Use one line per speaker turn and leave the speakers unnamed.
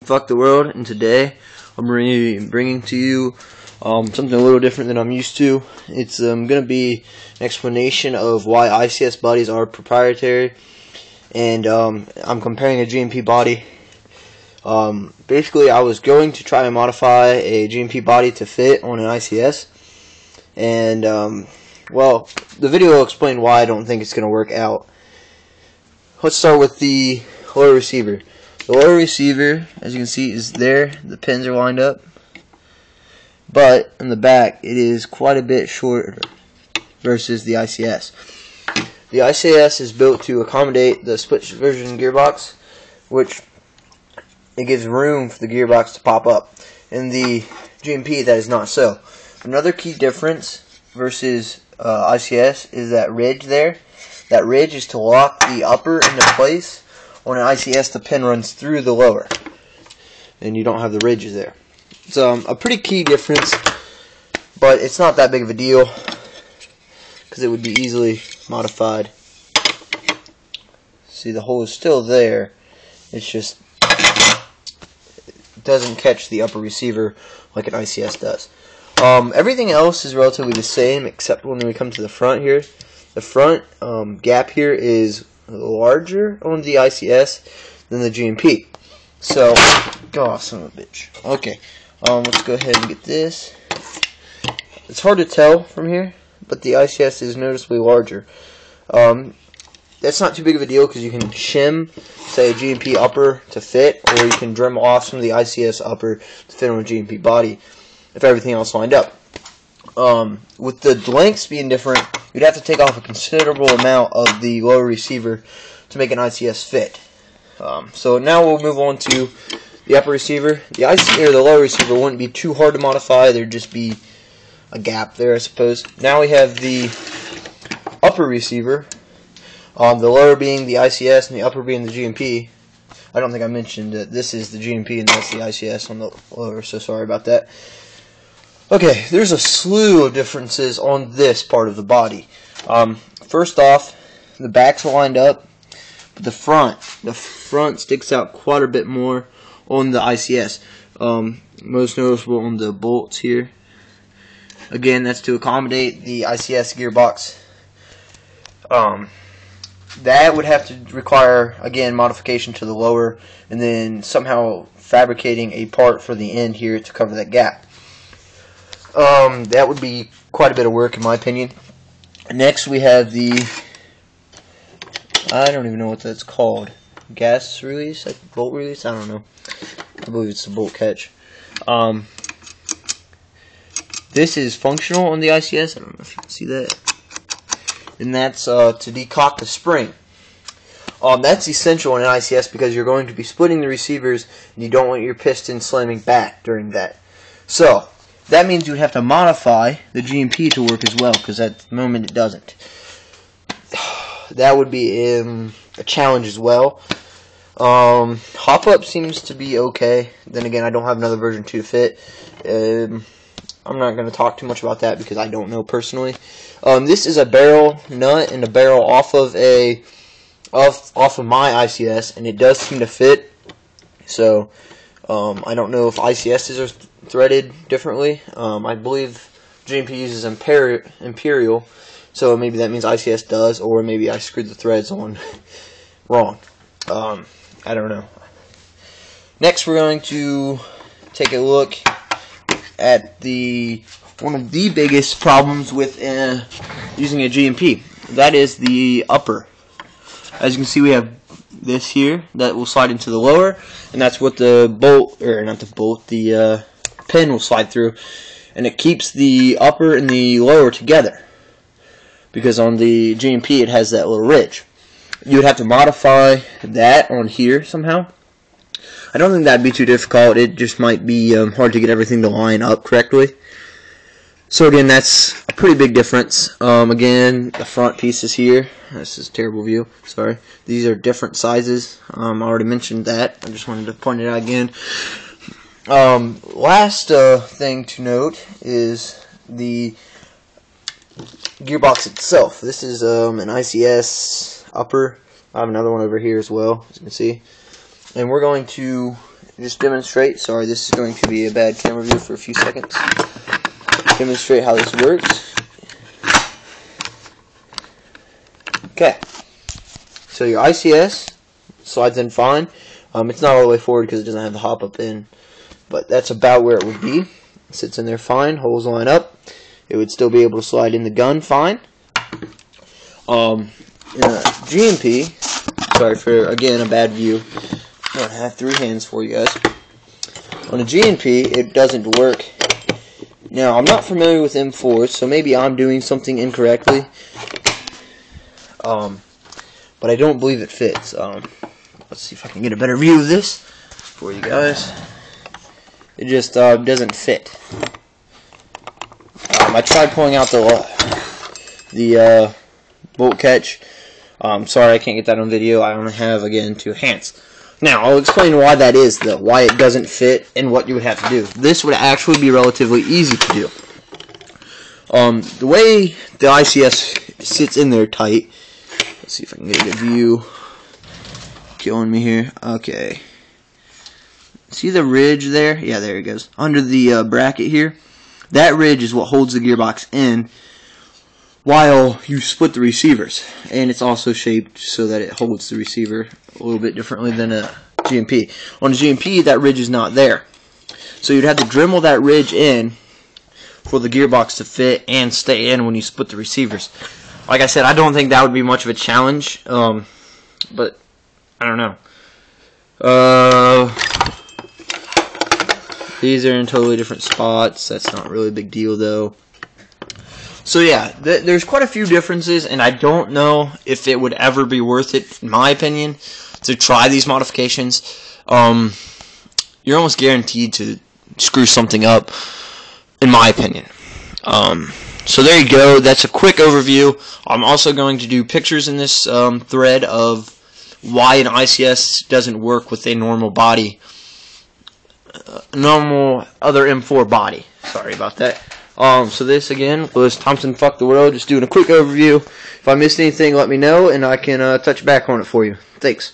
Fuck the world, and today I'm bringing to you something a little different than I'm used to. It's going to be an explanation of why ICS bodies are proprietary, and I'm comparing a G&P body. Basically, I was going to try and modify a G&P body to fit on an ICS, and well, the video will explain why I don't think it's going to work out. Let's start with the lower receiver. The lower receiver, as you can see, is there. The pins are lined up. But in the back, it is quite a bit shorter versus the ICS. The ICS is built to accommodate the split version gearbox, which it gives room for the gearbox to pop up. In the G&P, that is not so. Another key difference versus ICS is that ridge there. That ridge is to lock the upper into place. On an ICS, the pin runs through the lower, and you don't have the ridges there. It's a pretty key difference, but it's not that big of a deal because it would be easily modified. See, the hole is still there. It's just it doesn't catch the upper receiver like an ICS does. Everything else is relatively the same except when we come to the front here. The front gap here is larger on the ICS than the G&P. So, gosh, son of a bitch. Okay, let's go ahead and get this. It's hard to tell from here, but the ICS is noticeably larger. That's not too big of a deal because you can shim, say, a G&P upper to fit, or you can Dremel off some of the ICS upper to fit on a G&P body if everything else lined up. With the lengths being different, you'd have to take off a considerable amount of the lower receiver to make an ICS fit. So now we'll move on to the upper receiver. The lower receiver wouldn't be too hard to modify. There'd just be a gap there, I suppose. Now we have the upper receiver. The lower being the ICS and the upper being the G&P. I don't think I mentioned that this is the G&P and that's the ICS on the lower, so sorry about that. Okay, there's a slew of differences on this part of the body. First off, the backs are lined up, but the front sticks out quite a bit more on the ICS. Most noticeable on the bolts here. Again, that's to accommodate the ICS gearbox. That would have to require, again, modification to the lower, and then somehow fabricating a part for the end here to cover that gap. That would be quite a bit of work in my opinion. Next we have the, I don't even know what that's called, gas release, bolt release, I don't know. I believe it's the bolt catch. This is functional on the ICS, I don't know if you can see that. And that's to decock the spring. That's essential in an ICS because you're going to be splitting the receivers and you don't want your piston slamming back during that. So that means you would have to modify the G&P to work as well, because at the moment it doesn't. That would be a challenge as well. Hop-up seems to be okay. Then again, I don't have another version 2 to fit. I'm not going to talk too much about that because I don't know personally. This is a barrel nut and a barrel off of my ICS, and it does seem to fit. So I don't know if ICSs are threaded differently. I believe G&P uses Imperial, so maybe that means ICS does, or maybe I screwed the threads on wrong. I don't know. Next, we're going to take a look at one of the biggest problems with using a G&P. That is the upper. As you can see, we have this here that will slide into the lower, and that's what the bolt, or not the bolt, the pin will slide through, and it keeps the upper and the lower together because on the G&P it has that little ridge. You would have to modify that on here somehow. I don't think that'd be too difficult. It just might be hard to get everything to line up correctly. So again, that's a pretty big difference. Again, the front pieces here. This is a terrible view. Sorry. These are different sizes. I already mentioned that. I just wanted to point it out again. Last thing to note is the gearbox itself. This is an ICS upper. I have another one over here as well, as you can see. And we're going to just demonstrate. Sorry, this is going to be a bad camera view for a few seconds. Demonstrate how this works. Okay. So your ICS slides in fine. It's not all the way forward because it doesn't have the hop up in, but that's about where it would be. It sits in there fine. Holes line up. It would still be able to slide in the gun fine. In a G&P, sorry for again a bad view. I don't have 3 hands for you guys. On a G&P, it doesn't work. Now, I'm not familiar with M4s, so maybe I'm doing something incorrectly. But I don't believe it fits. Let's see if I can get a better view of this for you guys. It just doesn't fit. I tried pulling out the bolt catch. Sorry I can't get that on video. I only have, again, 2 hands. Now, I'll explain why that is, though. Why it doesn't fit and what you would have to do. This would actually be relatively easy to do. The way the ICS sits in there tight. Let's see if I can get a good view. Killing me here. Okay. See the ridge there? Yeah, there it goes. Under the bracket here. That ridge is what holds the gearbox in while you split the receivers. And it's also shaped so that it holds the receiver a little bit differently than a G&P. On a G&P, that ridge is not there. So you'd have to Dremel that ridge in for the gearbox to fit and stay in when you split the receivers. Like I said, I don't think that would be much of a challenge, but I don't know. These are in totally different spots. That's not really a big deal, though. So yeah, there's quite a few differences, and I don't know if it would ever be worth it, in my opinion, to try these modifications. You're almost guaranteed to screw something up, in my opinion. So there you go. That's a quick overview. I'm also going to do pictures in this thread of why an ICS doesn't work with a normal body, normal other M4 body. Sorry about that. So this again was Thompson Fuck the World. Just doing a quick overview. If I missed anything, let me know, and I can touch back on it for you. Thanks.